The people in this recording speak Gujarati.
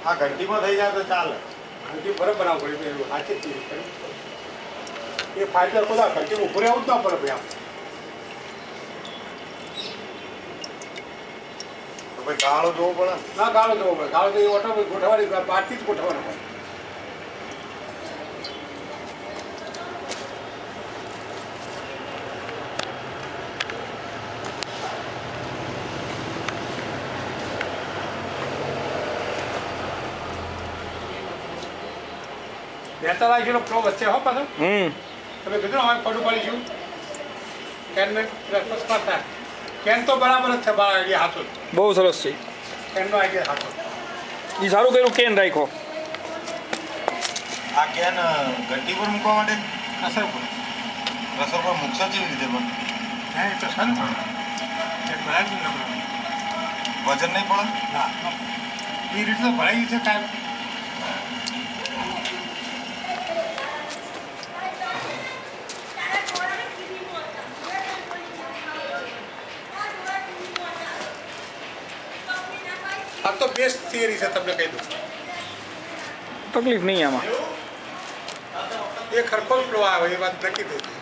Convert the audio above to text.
આ ઘંટીમાં થઈ જાય તો ચાલે. ઘંટી બરાબર બનાવવું પડે એવું સાચી જ ચીજ એ ફાયદા બધા ઘંટી ઉભું રહેવું જ ના પડે ભાઈ આમ. તો ભાઈ ગાળો જોવો પડે. ના ગાળો જવો પડે. ગાળો તો એ ઓટો ગોઠવવાની બહારથી જ ગોઠવવાનો હોય. બેતા રાખી ફ્લો વચ્ચે હો પાછો. તમે કીધું ને અમે પડું પડીશું કેનને રસ્તો થાય. કેન તો બરાબર જ છે. મારા આઈડિયા હાથો બહુ સરસ છે. કેનનો આઈડિયા હાથો. એ સારું કર્યું કેન રાખ્યો. આ કેન ઘંટી પર મૂકવા માટે અસર પડે. રસોઈ પર મૂકશો કેવી રીતે પણ? હા એ તો છે ને એ ભરાય જ નહીં. વજન નહીં પડે? ના એ રીતે તો ભરાઈ છે કાંઈ. આ તો બેસ્ટ થિયરી છે તમને કહી દઉં. તકલીફ નહીં આમાં. એ ખરખો ફ્લો આવે એ વાત નક્કી થઈ.